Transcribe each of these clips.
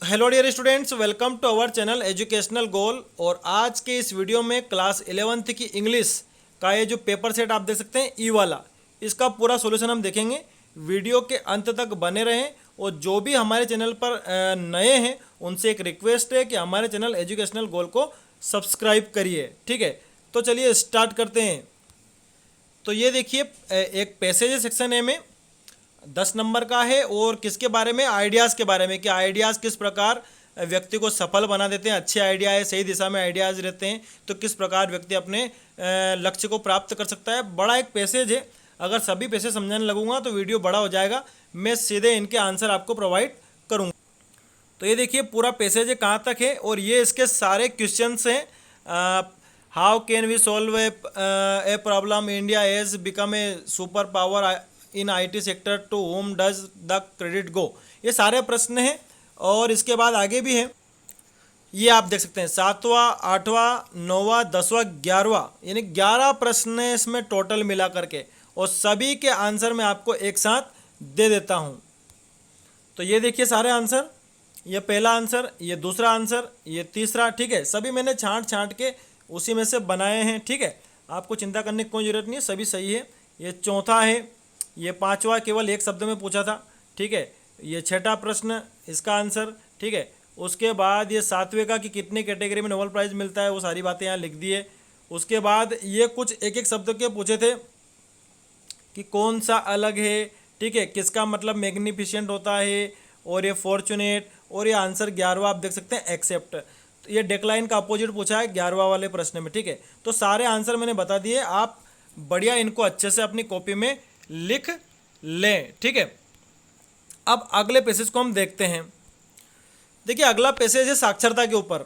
Hello dear students, welcome to our channel educational goal. और आज के इस वीडियो में क्लास 11th की इंग्लिश का ये जो पेपर सेट आप देख सकते हैं ई वाला, इसका पूरा सॉल्यूशन हम देखेंगे। वीडियो के अंत तक बने रहें। और जो भी हमारे चैनल पर नए हैं उनसे एक रिक्वेस्ट है कि हमारे चैनल एजुकेशनल गोल को सब्सक्राइब करिए। ठीक है, तो चलिए स्टार्ट करते हैं। तो ये देखिए, एक पैसेज सेक्शन ए में 10 नंबर का है और किसके बारे में, आइडियाज़ के बारे में कि आइडियाज़ किस प्रकार व्यक्ति को सफल बना देते हैं। अच्छे आइडिया है, सही दिशा में आइडियाज़ रहते हैं तो किस प्रकार व्यक्ति अपने लक्ष्य को प्राप्त कर सकता है। बड़ा एक पैसेज है, अगर सभी पैसेज समझाने लगूंगा तो वीडियो बड़ा हो जाएगा। मैं सीधे इनके आंसर आपको प्रोवाइड करूँगा। तो ये देखिए पूरा पैसेज है, कहाँ तक है और ये इसके सारे क्वेश्चंस हैं। How can we solve a problem, India has become a super power in IT sector, to whom does the credit go. ये सारे प्रश्न हैं और इसके बाद आगे भी है। ये आप देख सकते हैं 7वां, 8वां, 9वां, 10वां, 11वां, यानी 11 प्रश्न हैं इसमें टोटल मिला करके, और सभी के आंसर मैं आपको एक साथ दे देता हूँ। तो ये देखिए सारे आंसर, ये पहला आंसर, ये दूसरा आंसर, ये तीसरा। ठीक है, सभी मैंने छांट के उसी में से बनाए हैं। ठीक है, आपको चिंता करने की कोई ज़रूरत नहीं है, सभी सही है। ये चौथा है, ये 5वां केवल एक शब्द में पूछा था। ठीक है, ये 6ठा प्रश्न, इसका आंसर। ठीक है, उसके बाद ये 7वें का कि कितनी कैटेगरी में नोबेल प्राइज़ मिलता है, वो सारी बातें यहाँ लिख दिए। उसके बाद ये कुछ एक एक शब्द के पूछे थे कि कौन सा अलग है। ठीक है, किसका मतलब मैग्निफिसेंट होता है, और ये फॉर्चुनेट, और ये आंसर 11वां आप देख सकते हैं एक्सेप्ट। तो ये डेक्लाइन का अपोजिट पूछा है 11वां वाले प्रश्न में। ठीक है, तो सारे आंसर मैंने बता दिए, आप बढ़िया इनको अच्छे से अपनी कॉपी में लिख लें। ठीक है, अब अगले पैसेज को हम देखते हैं। देखिए अगला पैसेज है साक्षरता के ऊपर,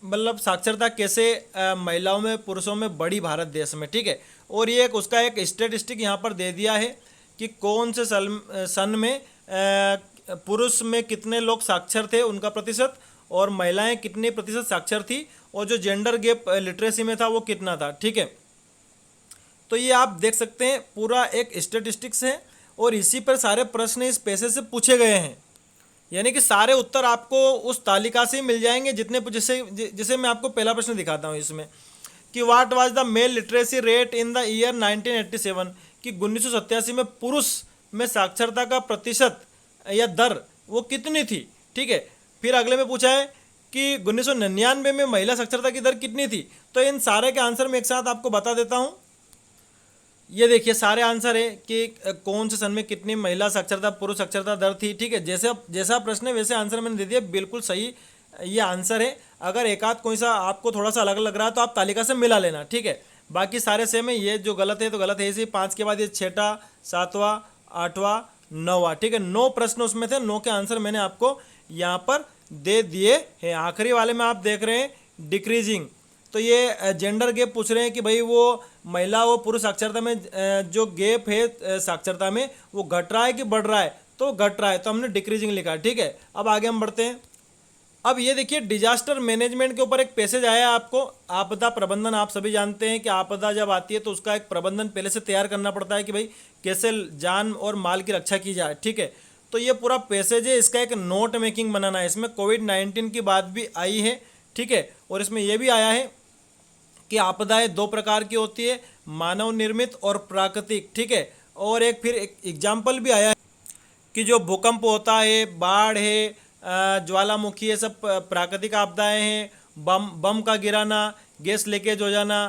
मतलब साक्षरता कैसे महिलाओं में पुरुषों में बढ़ी भारत देश में। ठीक है, और ये उसका एक स्टेटिस्टिक यहाँ पर दे दिया है कि कौन से सन में पुरुष में कितने लोग साक्षर थे, उनका प्रतिशत, और महिलाएं कितने प्रतिशत साक्षर थी, और जो जेंडर गैप लिटरेसी में था वो कितना था। ठीक है, तो ये आप देख सकते हैं पूरा एक स्टेटिस्टिक्स है और इसी पर सारे प्रश्न इस पैसेज से पूछे गए हैं। यानी कि सारे उत्तर आपको उस तालिका से ही मिल जाएंगे जितने जिसे मैं आपको पहला प्रश्न दिखाता हूँ इसमें कि what was the mail literacy rate in the year 1987, कि 1987 में पुरुष में साक्षरता का प्रतिशत या दर वो कितनी थी। ठीक है, फिर अगले में पूछा है कि 1999 में महिला साक्षरता की दर कितनी थी। तो इन सारे के आंसर मैं एक साथ आपको बता देता हूँ। ये देखिए सारे आंसर है कि कौन से सन में कितनी महिला साक्षरता पुरुष साक्षरता दर थी। ठीक है, जैसा प्रश्न है वैसे आंसर मैंने दे दिया, बिल्कुल सही ये आंसर है। अगर एक आध कोई सा आपको थोड़ा सा अलग लग रहा है तो आप तालिका से मिला लेना। ठीक है, बाकी सारे सेम है, ये जो गलत है तो गलत है। इसी 5 के बाद ये 6ठा, 7वां, 8वां, 9वां। ठीक है, 9 प्रश्न उसमें थे, 9 के आंसर मैंने आपको यहाँ पर दे दिए हैं। आखिरी वाले में आप देख रहे हैं डिक्रीजिंग, तो ये जेंडर गैप पूछ रहे हैं कि भाई वो महिला व पुरुष साक्षरता में जो गैप है साक्षरता में वो घट रहा है कि बढ़ रहा है, तो घट रहा है, तो हमने डिक्रीजिंग लिखा। ठीक है, अब आगे हम बढ़ते हैं। अब ये देखिए डिजास्टर मैनेजमेंट के ऊपर एक पैसेज आया है आपको। आपदा प्रबंधन, आप सभी जानते हैं कि आपदा जब आती है तो उसका एक प्रबंधन पहले से तैयार करना पड़ता है कि भाई कैसे जान और माल की रक्षा की जाए। ठीक है, तो ये पूरा पैसेज है, इसका एक नोट मेकिंग बनाना है। इसमें कोविड-19 की बात भी आई है। ठीक है, और इसमें यह भी आया है कि आपदाएं 2 प्रकार की होती है, मानव निर्मित और प्राकृतिक। ठीक है, और एक फिर एक एग्जाम्पल भी आया है कि जो भूकंप होता है, बाढ़ है, ज्वालामुखी, ये सब प्राकृतिक आपदाएं हैं। बम का गिराना, गैस लीकेज हो जाना,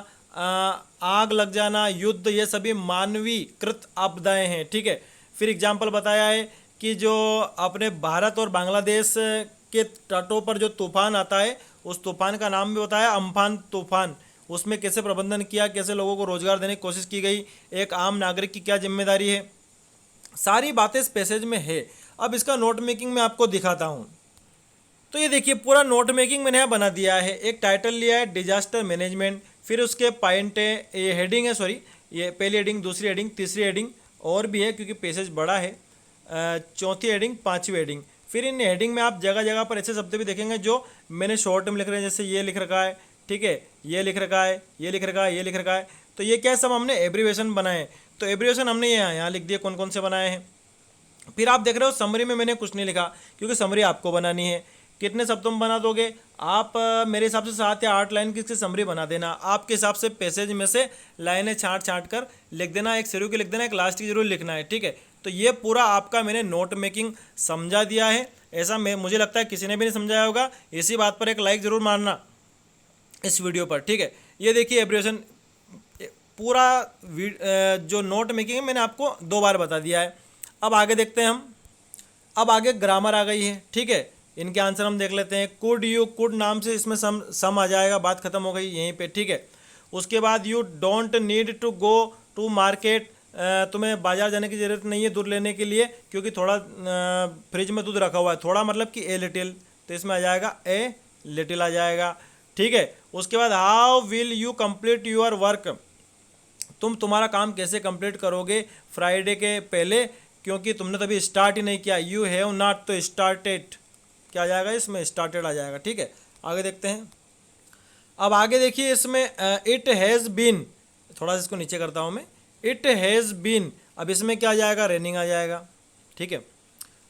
आग लग जाना, युद्ध, ये सभी मानवीकृत आपदाएं हैं। ठीक है, फिर एग्जाम्पल बताया है कि जो अपने भारत और बांग्लादेश के तटों पर जो तूफान आता है उस तूफान का नाम भी बताया अम्फान तूफान, उसमें कैसे प्रबंधन किया, कैसे लोगों को रोजगार देने की कोशिश की गई, एक आम नागरिक की क्या जिम्मेदारी है, सारी बातें इस पैसेज में है। अब इसका नोट मेकिंग मैं आपको दिखाता हूँ। तो ये देखिए पूरा नोट मेकिंग मैंने यहाँ बना दिया है। एक टाइटल लिया है डिजास्टर मैनेजमेंट, फिर उसके पॉइंट है, ये हेडिंग है, सॉरी ये पहली हेडिंग, दूसरी हेडिंग, तीसरी हेडिंग, और भी है क्योंकि पैसेज बड़ा है, चौथी हेडिंग, 5वीं हेडिंग। फिर इन हेडिंग में आप जगह जगह पर ऐसे शब्द भी देखेंगे जो मैंने शॉर्ट में लिख रहे हैं, जैसे ये लिख रखा है। ठीक है, ये लिख रखा है, ये लिख रखा है, ये लिख रखा है। तो ये क्या सब हमने एब्रीवेशन बनाए, तो एब्रीवेशन हमने यहाँ लिख दिए कौन कौन से बनाए हैं। फिर आप देख रहे हो समरी में मैंने कुछ नहीं लिखा, क्योंकि समरी आपको बनानी है। कितने शब्दों में बना दोगे आप? मेरे हिसाब से 7 या 8 लाइन की इसकी समरी बना देना। आपके हिसाब से पैसेज में से लाइनें छांट छांट कर लिख देना, एक शुरू की लिख देना, एक लास्ट की जरूर लिखना है, ठीक है। तो ये पूरा आपका मैंने नोट मेकिंग समझा दिया है। ऐसा मुझे लगता है किसी ने भी नहीं समझाया होगा। इसी बात पर एक लाइक ज़रूर मारना इस वीडियो पर, ठीक है। ये देखिए एब्रिविएशन पूरा जो नोट मेकिंग है मैंने आपको 2 बार बता दिया है। अब आगे देखते हैं हम। अब आगे ग्रामर आ गई है, ठीक है। इनके आंसर हम देख लेते हैं। कुड, यू, कुड नाम से इसमें सम आ जाएगा, बात खत्म हो गई यहीं पे, ठीक है। उसके बाद you don't need to go to market, तुम्हें बाजार जाने की ज़रूरत नहीं है दूध लेने के लिए, क्योंकि थोड़ा फ्रिज में दूध रखा हुआ है। थोड़ा मतलब कि ए लिटिल, तो इसमें आ जाएगा ए लिटिल आ जाएगा, ठीक है। उसके बाद how will you complete your work, तुम तुम्हारा काम कैसे कंप्लीट करोगे फ्राइडे के पहले, क्योंकि तुमने तभी स्टार्ट ही नहीं किया। यू हैव नॉट तो स्टार्टेड, क्या आ जाएगा इसमें? स्टार्टेड आ जाएगा, ठीक है। आगे देखते हैं। अब आगे देखिए इसमें इट हैज़ बीन, थोड़ा सा इसको नीचे करता हूँ मैं। इट हैज़ बीन, अब इसमें क्या आ जाएगा? रेनिंग आ जाएगा, ठीक है।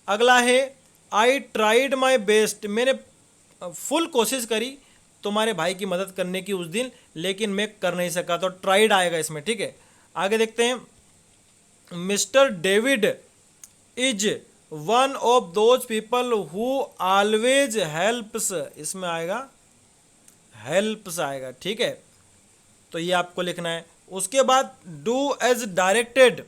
अगला है आई ट्राइड माई बेस्ट, मैंने फुल कोशिश करी तुम्हारे भाई की मदद करने की उस दिन, लेकिन मैं कर नहीं सका, तो ट्राइड आएगा इसमें, ठीक है। आगे देखते हैं। Mister David is one of those people who always helps, इसमें आएगा हेल्प्स आएगा, ठीक है। तो ये आपको लिखना है। उसके बाद डू एज डायरेक्टेड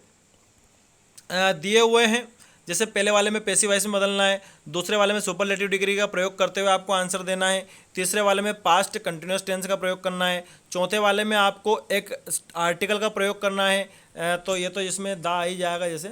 दिए हुए हैं, जैसे पहले वाले में पैसिव वॉइस में बदलना है, दूसरे वाले में सुपरलेटिव डिग्री का प्रयोग करते हुए आपको आंसर देना है, तीसरे वाले में पास्ट कंटिन्यूस टेंस का प्रयोग करना है, चौथे वाले में आपको एक आर्टिकल का प्रयोग करना है। तो ये तो इसमें दा ही जाएगा जैसे।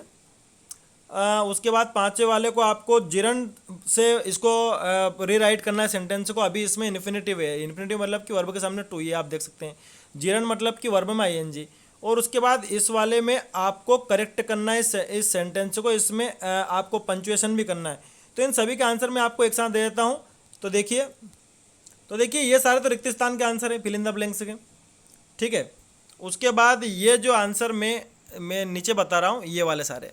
उसके बाद पांचवें वाले को आपको जिरन से इसको रीराइट करना है सेंटेंस को। अभी इसमें इन्फिनेटिव है, इन्फिनेटिव मतलब कि वर्ब के सामने टू, ये आप देख सकते हैं। जिरन मतलब कि वर्ब में आईएनजी। और उसके बाद इस वाले में आपको करेक्ट करना है इस सेंटेंस को, इसमें आपको पंचुएशन भी करना है। तो इन सभी के आंसर मैं आपको एक साथ दे देता हूँ। तो देखिए ये सारे तो रिक्त स्थान के आंसर है, फिल इन द ब्लैंक्स के, ठीक है। उसके बाद ये जो आंसर मैं नीचे बता रहा हूँ, ये वाले सारे,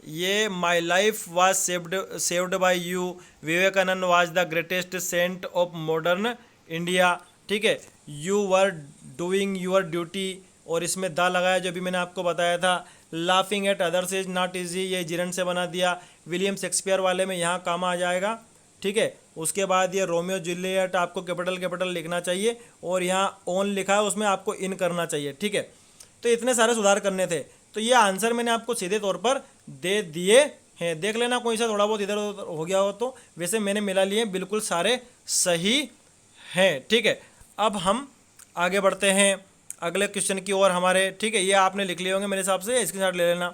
ये my life was saved by you, Vivekananda was the greatest saint of modern India, ठीक है। You were doing your duty, और इसमें दा लगाया जो भी मैंने आपको बताया था। Laughing at others is not easy, ये जिरन से बना दिया। विलियम शेक्सपियर वाले में यहाँ कामा आ जाएगा, ठीक है। उसके बाद ये रोमियो जूलियट आपको कैपिटल लिखना चाहिए, और यहाँ ओन लिखा है उसमें आपको इन करना चाहिए, ठीक है। तो इतने सारे सुधार करने थे। तो ये आंसर मैंने आपको सीधे तौर पर दे दिए हैं, देख लेना कोई सा थोड़ा बहुत इधर उधर हो गया हो तो। वैसे मैंने मिला लिए बिल्कुल सारे सही हैं, ठीक है। अब हम आगे बढ़ते हैं अगले क्वेश्चन की ओर हमारे, ठीक है। ये आपने लिख लिए होंगे मेरे हिसाब से, इसके साथ ले लेना।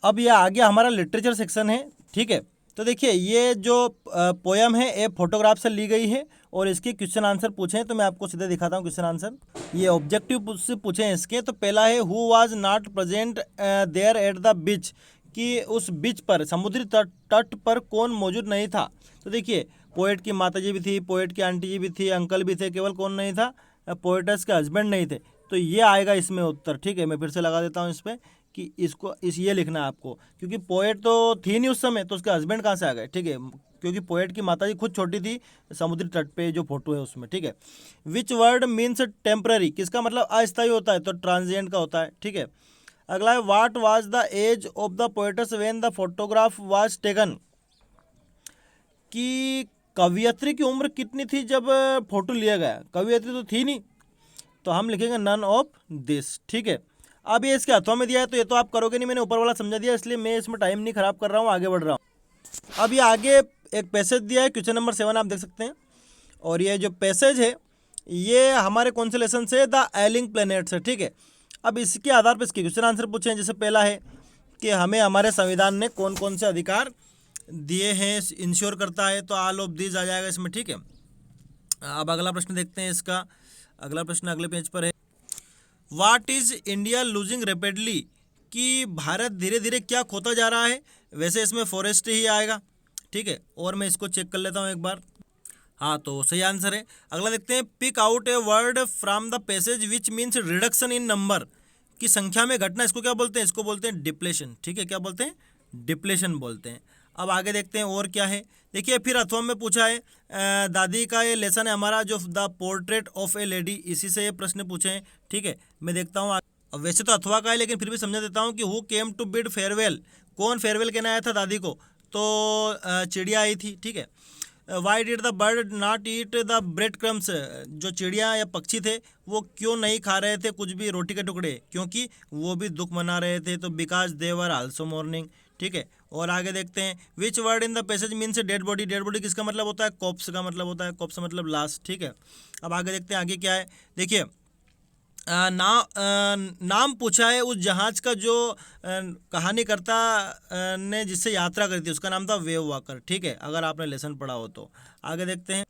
अब ये आ गया हमारा लिटरेचर सेक्शन है, ठीक है। तो देखिए ये जो पोयम है ये फोटोग्राफ से ली गई है, और इसके क्वेश्चन आंसर पूछे हैं, तो मैं आपको सीधे दिखाता हूँ क्वेश्चन आंसर। ये ऑब्जेक्टिव से पूछे हैं इसके। तो पहला है who was not present there at the beach, कि उस बीच पर, समुद्री तट पर कौन मौजूद नहीं था। तो देखिए पोएट की माताजी भी थी, पोएट की आंटी जी भी थी, अंकल भी थे, केवल कौन नहीं था? पोएटस के हस्बैंड नहीं थे। तो ये आएगा इसमें उत्तर, ठीक है। मैं फिर से लगा देता हूँ इस पर कि ये लिखना है आपको, क्योंकि पोएट तो थी नहीं उस समय, तो उसके हस्बैंड कहाँ से आ गए, ठीक है। क्योंकि पोएट की माताजी खुद छोटी थी, समुद्री तट पे जो फोटो है उसमें, ठीक है। विच वर्ड मीन्स टेम्पररी, किसका मतलब अस्थायी होता है? तो ट्रांजिएंट का होता है, ठीक है। अगला है what was the age of the poets when the photograph was taken, कि कवियत्री की उम्र कितनी थी जब फोटो लिया गया? कवियत्री तो थी नहीं, तो हम लिखेंगे नन ऑफ दिस, ठीक है। अब ये इसके हाथों में दिया है, तो ये तो आप करोगे नहीं, मैंने ऊपर वाला समझा दिया, इसलिए मैं इसमें टाइम नहीं खराब कर रहा हूँ, आगे बढ़ रहा हूँ। अब ये आगे एक पैसेज दिया है, क्वेश्चन नंबर 7 आप देख सकते हैं। और ये जो पैसेज है ये हमारे कॉन्स्टेलेशन से द एलिंग प्लैनेट्स है, ठीक है। अब इसके आधार पर इसके क्वेश्चन आंसर पूछे हैं। जैसे पहला है कि हमें हमारे संविधान ने कौन कौन से अधिकार दिए हैं, इंश्योर करता है, तो ऑल ऑफ दीज आ जाएगा इसमें, ठीक है। अब अगला प्रश्न देखते हैं इसका। अगला प्रश्न अगले पेज पर है, what is India losing rapidly, कि भारत धीरे धीरे क्या खोता जा रहा है? वैसे इसमें फॉरेस्ट ही आएगा, ठीक है। और मैं इसको चेक कर लेता हूँ एक बार। हाँ, तो सही आंसर है। अगला देखते हैं, pick out a word from the passage which means reduction in number, की संख्या में घटना, इसको क्या बोलते हैं? इसको बोलते हैं डिप्लेशन। ठीक है, क्या बोलते हैं? डिप्लेशन बोलते हैं। अब आगे देखते हैं और क्या है। देखिए फिर अथवा में पूछा है दादी का ये लेसन है हमारा जो the portrait of A lady, इसी से ये प्रश्न पूछे हैं। ठीक है, मैं देखता हूँ। अब वैसे तो अथवा का है लेकिन फिर भी समझा देता हूँ कि who came to bid farewell, कौन फेयरवेल कहने आया था दादी को? तो चिड़िया आई थी। ठीक है, why did the bird not eat the bread crumbs, जो चिड़िया या पक्षी थे वो क्यों नहीं खा रहे थे कुछ भी रोटी के टुकड़े? क्योंकि वो भी दुख मना रहे थे, तो because they were also morning. ठीक है, और आगे देखते हैं which word in the passage means dead body. Dead body किसका मतलब होता है? कॉप्स का मतलब होता है। कॉप्स मतलब लाश। ठीक है, अब आगे देखते हैं आगे क्या है। देखिए नाम पूछा है उस जहाज का जो कहानीकर्ता ने जिससे यात्रा करी थी, उसका नाम था वेव वॉकर। ठीक है, अगर आपने लेसन पढ़ा हो तो। आगे देखते हैं।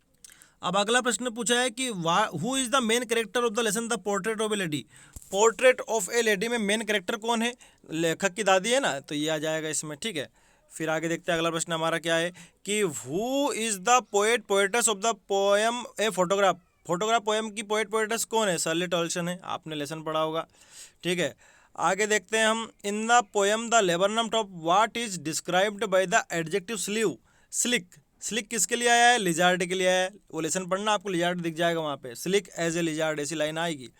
अब अगला प्रश्न पूछा है कि who is the main character of the lesson the portrait of A lady. Portrait of A lady में मेन कैरेक्टर कौन है? लेखक की दादी है ना, तो ये आ जाएगा इसमें। ठीक है, फिर आगे देखते हैं। अगला प्रश्न हमारा क्या है कि who is the poet poets of the poem a photograph. Photograph poem की पोएट पोएटस कौन है? शर्ली टॉल्सन है, आपने लेसन पढ़ा होगा। ठीक है, आगे देखते हैं हम। In the poem the Laburnum Top what is described by the adjective sleeve. Sleek, sleek किसके लिए आया है? लिजार्ड के लिए आया है। वो लेसन पढ़ना, आपको लिजार्ड दिख जाएगा वहाँ पे। स्लिक एज ए लिजार्ड, ऐसी लाइन आएगी।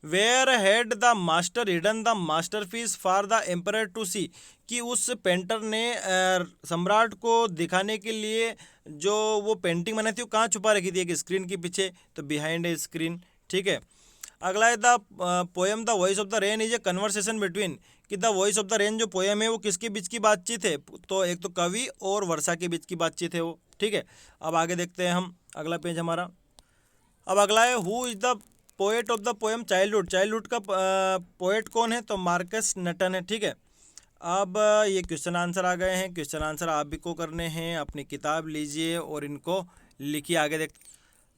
Where had the master hidden the masterpiece for the emperor to see, कि उस पेंटर ने सम्राट को दिखाने के लिए जो वो पेंटिंग बनाई थी वो कहाँ छुपा रखी थी? एक स्क्रीन के पीछे, तो बिहाइंड ए स्क्रीन। ठीक है, अगला है the poem the voice of the rain is a conversation between, कि the voice of the rain जो पोएम है वो किसके बीच की बातचीत है? तो एक तो कवि और वर्षा के बीच की बातचीत है वो। ठीक है, अब आगे देखते हैं हम। अगला पेज हमारा। अब अगला है who is the poet of the poem childhood. Childhood का पोएट कौन है? तो मार्कस नटन है। ठीक है, अब ये क्वेश्चन आंसर आ गए हैं। क्वेश्चन आंसर आप भी को करने हैं, अपनी किताब लीजिए और इनको लिखिए। आगे देख,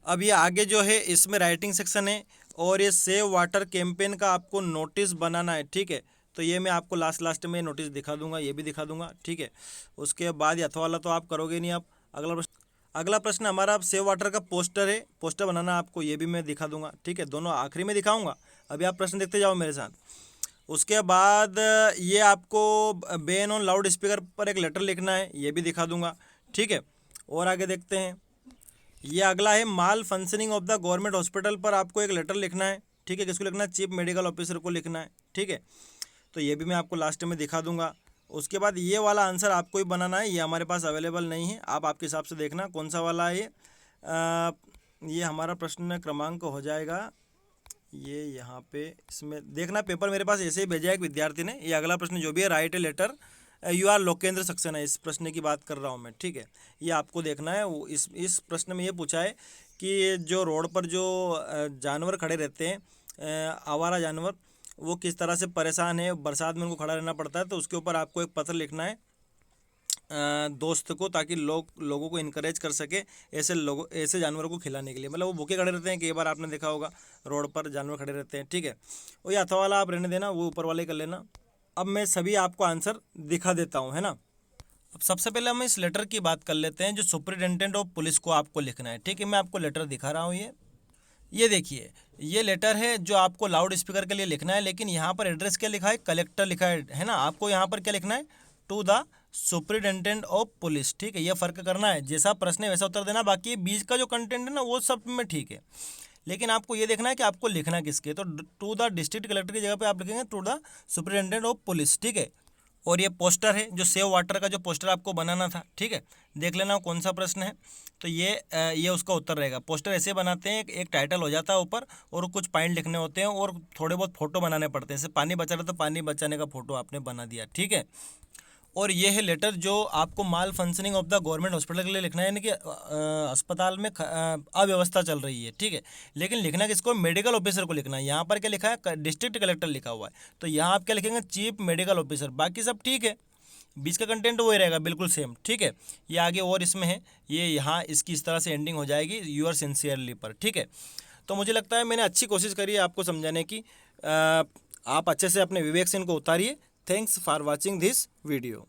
अब ये आगे जो है इसमें राइटिंग सेक्शन है और ये सेव वाटर कैंपेन का आपको नोटिस बनाना है। ठीक है, तो ये मैं आपको लास्ट में नोटिस दिखा दूंगा, ये भी दिखा दूंगा। ठीक है, उसके बाद अथवा वाला तो आप करोगे नहीं। आप अगला प्रश्न हमारा अब सेव वाटर का पोस्टर है, पोस्टर बनाना आपको, ये भी मैं दिखा दूंगा। ठीक है, दोनों आखिरी में दिखाऊंगा। अभी आप प्रश्न देखते जाओ मेरे साथ। उसके बाद ये आपको बैन ऑन लाउड स्पीकर पर एक लेटर लिखना है, ये भी दिखा दूंगा। ठीक है, और आगे देखते हैं। ये अगला है malfunctioning of the government hospital पर आपको एक लेटर लिखना है। ठीक है, किसको लिखना है? चीफ मेडिकल ऑफिसर को लिखना है। ठीक है, तो ये भी मैं आपको लास्ट में दिखा दूंगा। उसके बाद ये वाला आंसर आपको ही बनाना है, ये हमारे पास अवेलेबल नहीं है, आप आपके हिसाब से देखना कौन सा वाला है ये हमारा प्रश्न क्रमांक हो जाएगा। ये यहाँ पे इसमें देखना, पेपर मेरे पास ऐसे ही भेजा है एक विद्यार्थी ने। ये अगला प्रश्न जो भी है, write a letter you are Lokendra Saxena, इस प्रश्न की बात कर रहा हूँ मैं। ठीक है, ये आपको देखना है। वो इस प्रश्न में ये पूछा है कि जो रोड पर जो जानवर खड़े रहते हैं, आवारा जानवर, वो किस तरह से परेशान है, बरसात में उनको खड़ा रहना पड़ता है, तो उसके ऊपर आपको एक पत्र लिखना है दोस्त को, ताकि लोगों को इनकरेज कर सके ऐसे जानवरों को खिलाने के लिए। मतलब वो भूखे खड़े रहते हैं, कई बार आपने देखा होगा रोड पर जानवर खड़े रहते हैं। ठीक है, वो ये अथवा वाला आप रहने देना, वो ऊपर वाले कर लेना। अब मैं सभी आपको आंसर दिखा देता हूँ, है ना। अब सबसे पहले हम इस लेटर की बात कर लेते हैं जो सुपरिटेंडेंट ऑफ पुलिस को आपको लिखना है। ठीक है, मैं आपको लेटर दिखा रहा हूँ। ये देखिए, ये लेटर है जो आपको लाउड स्पीकर के लिए लिखना है, लेकिन यहाँ पर एड्रेस क्या लिखा है? कलेक्टर लिखा है ना। आपको यहाँ पर क्या लिखना है? To the superintendent of police. ठीक है, ये फ़र्क करना है, जैसा प्रश्न है वैसा उत्तर देना। बाकी बीच का जो कंटेंट है ना वो सब में ठीक है, लेकिन आपको ये देखना है कि आपको लिखना किसके। तो टू द डिस्ट्रिक्ट कलेक्टर की जगह पे आप लिखेंगे to the superintendent of police. ठीक है, और ये पोस्टर है जो सेव वाटर का जो पोस्टर आपको बनाना था। ठीक है, देख लेना कौन सा प्रश्न है, तो ये उसका उत्तर रहेगा। पोस्टर ऐसे बनाते हैं, एक टाइटल हो जाता है ऊपर और कुछ पॉइंट लिखने होते हैं और थोड़े बहुत फोटो बनाने पड़ते हैं। जैसे पानी बचा रहा तो पानी बचाने का फोटो आपने बना दिया। ठीक है, और ये है लेटर जो आपको malfunctioning of the government hospital के लिए लिखना है, यानी कि अस्पताल में अव्यवस्था चल रही है। ठीक है, लेकिन लिखना किसको? मेडिकल ऑफिसर को लिखना है। यहाँ पर क्या लिखा है? डिस्ट्रिक्ट कलेक्टर लिखा हुआ है, तो यहाँ आप क्या लिखेंगे? Chief medical officer. बाकी सब ठीक है, बीच का कंटेंट वही रहेगा, बिल्कुल सेम। ठीक है, ये आगे और इसमें है, ये यहाँ इसकी इस तरह से एंडिंग हो जाएगी यूर सिंसियरली पर। ठीक है, तो मुझे लगता है मैंने अच्छी कोशिश करी है आपको समझाने की। आप अच्छे से अपने विवेक से इनको उतारिए। Thanks for watching this video.